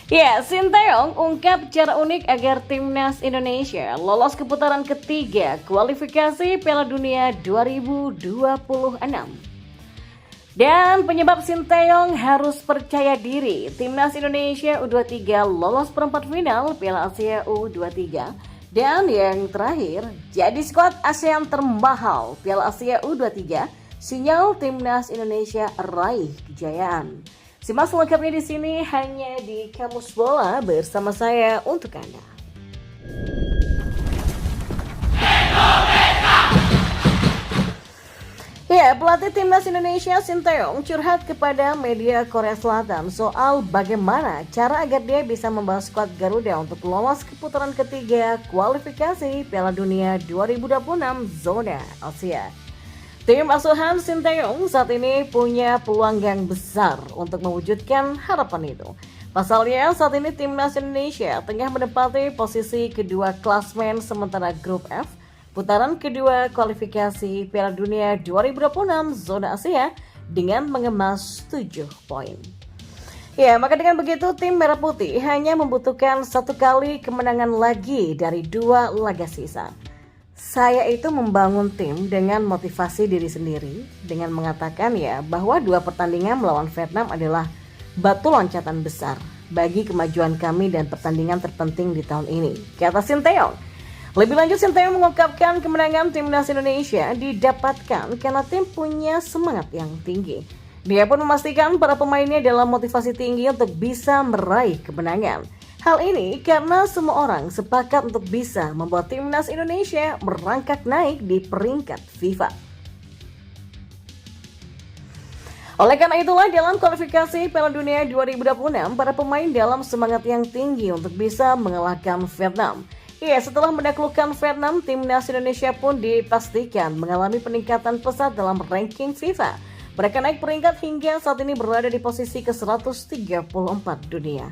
Ya, Sinteyong ungkap cara unik agar timnas Indonesia lolos ke putaran ketiga kualifikasi Piala Dunia 2026. Dan penyebab Sinteyong harus percaya diri, timnas Indonesia U23 lolos perempat final Piala Asia U23. Dan yang terakhir, jadi skuad ASEAN termahal Piala Asia U23, sinyal timnas Indonesia raih kejayaan. Simak selengkapnya di sini hanya di Kamus Bola bersama saya untuk Anda. Ya, pelatih timnas Indonesia Sinteyong curhat kepada media Korea Selatan soal bagaimana cara agar dia bisa membawa skuad Garuda untuk lolos ke putaran ketiga kualifikasi Piala Dunia 2026 zona Asia. Tim asuhan Sinteyong saat ini punya peluang yang besar untuk mewujudkan harapan itu. Pasalnya saat ini timnas Indonesia tengah menempati posisi kedua klasmen sementara grup F putaran kedua kualifikasi Piala Dunia 2026 zona Asia dengan mengemas 7 poin. Ya, maka dengan begitu tim Merah Putih hanya membutuhkan satu kali kemenangan lagi dari 2 laga sisa. Saya itu membangun tim dengan motivasi diri sendiri dengan mengatakan ya bahwa 2 pertandingan melawan Vietnam adalah batu loncatan besar bagi kemajuan kami dan pertandingan terpenting di tahun ini, kata Sinteyong. Lebih lanjut, Sinteyong mengungkapkan kemenangan timnas Indonesia didapatkan karena tim punya semangat yang tinggi. Dia pun memastikan para pemainnya dalam motivasi tinggi untuk bisa meraih kemenangan. Hal ini karena semua orang sepakat untuk bisa membuat timnas Indonesia merangkak naik di peringkat FIFA. Oleh karena itulah dalam kualifikasi Piala Dunia 2026, para pemain dalam semangat yang tinggi untuk bisa mengalahkan Vietnam. Ya, setelah menaklukkan Vietnam, timnas Indonesia pun dipastikan mengalami peningkatan pesat dalam ranking FIFA. Mereka naik peringkat hingga saat ini berada di posisi ke-134 dunia.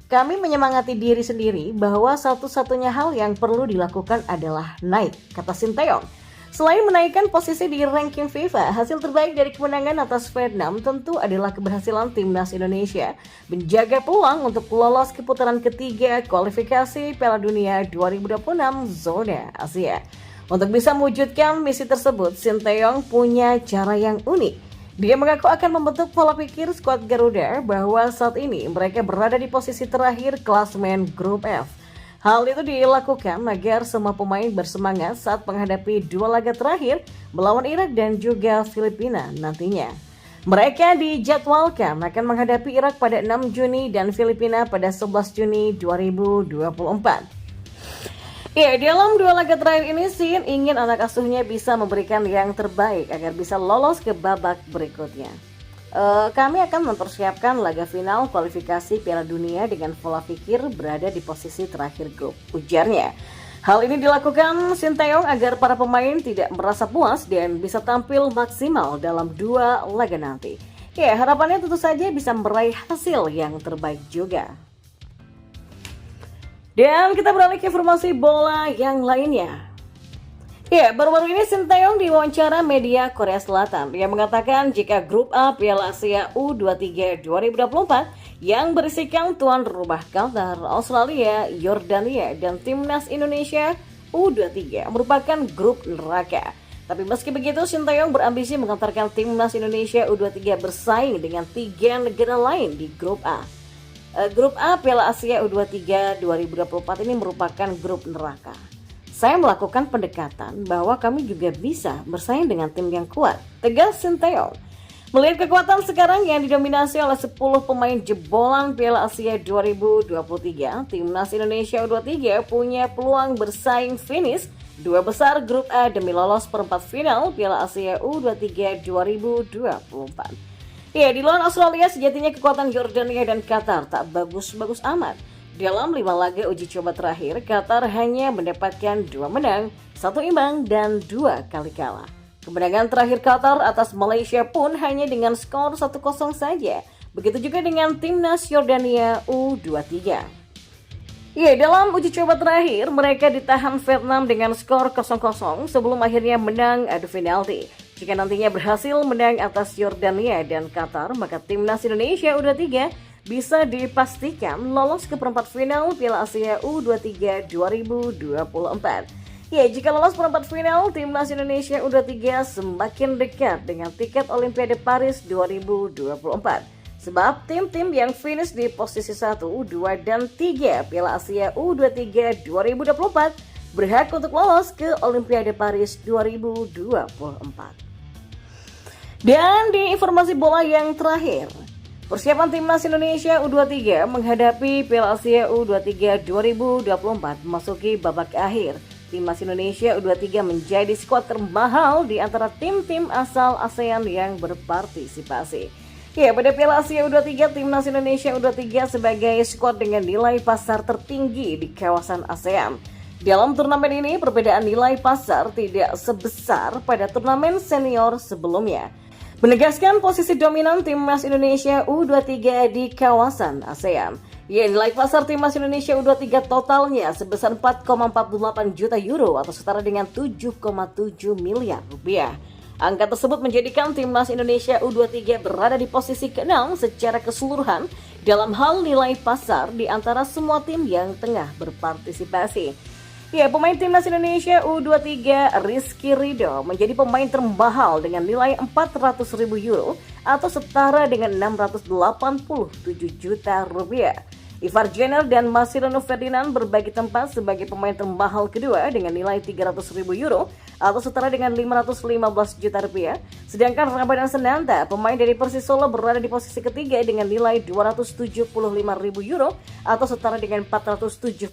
Kami menyemangati diri sendiri bahwa satu-satunya hal yang perlu dilakukan adalah naik, kata Sinteyong. Selain menaikkan posisi di ranking FIFA, hasil terbaik dari kemenangan atas Vietnam tentu adalah keberhasilan timnas Indonesia menjaga peluang untuk lolos ke putaran ketiga kualifikasi Piala Dunia 2026 zona Asia. Untuk bisa mewujudkan misi tersebut, Sinteyong punya cara yang unik. Dia mengaku akan membentuk pola pikir skuad Garuda bahwa saat ini mereka berada di posisi terakhir klasmen grup F. Hal itu dilakukan agar semua pemain bersemangat saat menghadapi 2 laga terakhir melawan Irak dan juga Filipina nantinya. Mereka dijadwalkan akan menghadapi Irak pada 6 Juni dan Filipina pada 11 Juni 2024. Ya, dalam 2 laga terakhir ini Sin ingin anak asuhnya bisa memberikan yang terbaik agar bisa lolos ke babak berikutnya. Kami akan mempersiapkan laga final kualifikasi Piala Dunia dengan pola pikir berada di posisi terakhir grup, ujarnya. Hal ini dilakukan Sinteyong agar para pemain tidak merasa puas dan bisa tampil maksimal dalam 2 laga nanti. Ya, harapannya tentu saja bisa meraih hasil yang terbaik juga. Dan kita beralih ke informasi bola yang lainnya. Ya, baru-baru ini Sinteyong diwawancara media Korea Selatan. Dia mengatakan jika grup A Piala Asia U23 2024 yang berisikan tuan rumah Qatar, Australia, Yordania, dan timnas Indonesia U23 merupakan grup neraka. Tapi meski begitu, Sinteyong berambisi mengantarkan timnas Indonesia U23 bersaing dengan 3 negara lain di grup A. Grup A Piala Asia U23 2024 ini merupakan grup neraka. Saya melakukan pendekatan bahwa kami juga bisa bersaing dengan tim yang kuat, tegas Sinteyong. Melihat kekuatan sekarang yang didominasi oleh 10 pemain jebolan Piala Asia 2023, timnas Indonesia U23 punya peluang bersaing finish 2 besar grup A demi lolos perempat final Piala Asia U23 2024. Ya, di lawan Australia sejatinya kekuatan Yordania dan Qatar tak bagus-bagus amat. Dalam 5 laga uji coba terakhir, Qatar hanya mendapatkan 2 menang, 1 imbang, dan 2 kali kalah. Kemenangan terakhir Qatar atas Malaysia pun hanya dengan skor 1-0 saja. Begitu juga dengan timnas Yordania U23. Ya, dalam uji coba terakhir, mereka ditahan Vietnam dengan skor 0-0 sebelum akhirnya menang adu penalti. Jika nantinya berhasil menang atas Yordania dan Qatar, maka timnas Indonesia U23 bisa dipastikan lolos ke perempat final Piala Asia U23 2024. Ya, jika lolos perempat final, timnas Indonesia U23 semakin dekat dengan tiket Olimpiade Paris 2024. Sebab tim-tim yang finish di posisi 1, 2, dan 3 Piala Asia U23 2024 berhak untuk lolos ke Olimpiade Paris 2024. Dan di informasi bola yang terakhir, persiapan timnas Indonesia U23 menghadapi Piala Asia U23 2024 memasuki babak akhir. Timnas Indonesia U23 menjadi skuad termahal di antara tim-tim asal ASEAN yang berpartisipasi. Ya, pada Piala Asia U23, timnas Indonesia U23 sebagai skuad dengan nilai pasar tertinggi di kawasan ASEAN. Dalam turnamen ini, perbedaan nilai pasar tidak sebesar pada turnamen senior sebelumnya, menegaskan posisi dominan timnas Indonesia U23 di kawasan ASEAN. Ya, nilai pasar timnas Indonesia U23 totalnya sebesar 4,48 juta euro atau setara dengan 7,7 miliar rupiah. Angka tersebut menjadikan timnas Indonesia U23 berada di posisi ke-6 secara keseluruhan dalam hal nilai pasar di antara semua tim yang tengah berpartisipasi. Ya, pemain timnas Indonesia U23 Rizky Ridho menjadi pemain termahal dengan nilai 400.000 euro atau setara dengan 687 juta rupiah. Ivar Jenner dan Marcelino Ferdinand berbagi tempat sebagai pemain termahal kedua dengan nilai 300.000 euro atau setara dengan 515 juta rupiah. Sedangkan Ramadan Sananta, pemain dari Persis Solo, berada di posisi ketiga dengan nilai 275.000 euro atau setara dengan 472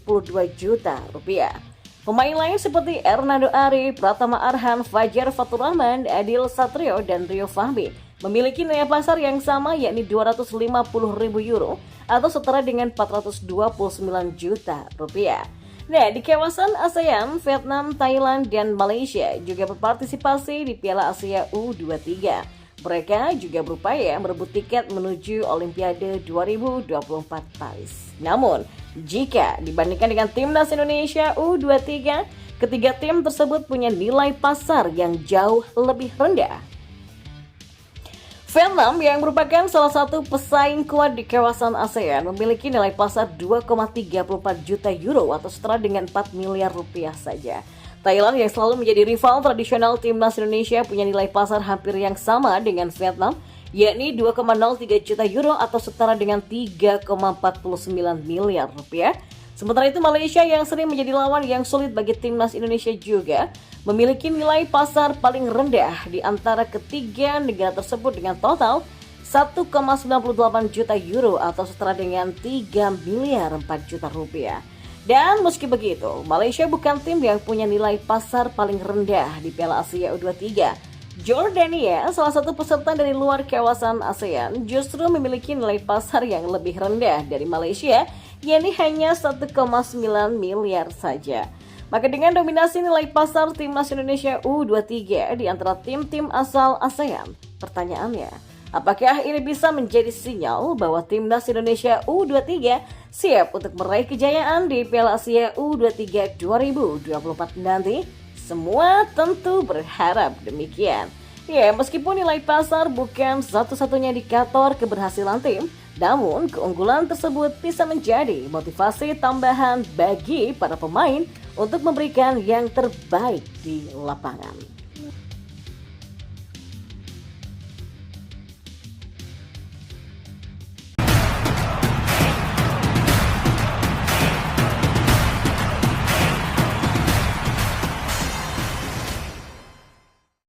juta rupiah. Pemain lain seperti Hernando Ari, Pratama Arhan, Fajar Fatur Rahman, Adil Satrio, dan Rio Fahmi memiliki nilai pasar yang sama yakni 250.000 euro atau setara dengan 429 juta rupiah. Nah, di kawasan ASEAN, Vietnam, Thailand, dan Malaysia juga berpartisipasi di Piala Asia U23. Mereka juga berupaya merebut tiket menuju Olimpiade 2024 Paris. Namun, jika dibandingkan dengan timnas Indonesia U23, ketiga tim tersebut punya nilai pasar yang jauh lebih rendah. Vietnam yang merupakan salah satu pesaing kuat di kawasan ASEAN memiliki nilai pasar 2,34 juta euro atau setara dengan 4 miliar rupiah saja. Thailand yang selalu menjadi rival tradisional timnas Indonesia punya nilai pasar hampir yang sama dengan Vietnam, yakni 2,03 juta euro atau setara dengan 3,49 miliar rupiah. Sementara itu Malaysia yang sering menjadi lawan yang sulit bagi timnas Indonesia juga memiliki nilai pasar paling rendah di antara ketiga negara tersebut dengan total 1,98 juta euro atau setara dengan 3 miliar 4 juta rupiah. Dan meski begitu, Malaysia bukan tim yang punya nilai pasar paling rendah di Piala Asia U23. Jordania, salah satu peserta dari luar kawasan ASEAN, justru memiliki nilai pasar yang lebih rendah dari Malaysia, yakni hanya 1,9 miliar saja. Maka dengan dominasi nilai pasar timnas Indonesia U23 di antara tim-tim asal ASEAN, pertanyaannya, apakah ini bisa menjadi sinyal bahwa timnas Indonesia U23 siap untuk meraih kejayaan di Piala Asia U23 2024 nanti? Semua tentu berharap demikian. Ya, meskipun nilai pasar bukan satu-satunya indikator keberhasilan tim, namun keunggulan tersebut bisa menjadi motivasi tambahan bagi para pemain untuk memberikan yang terbaik di lapangan.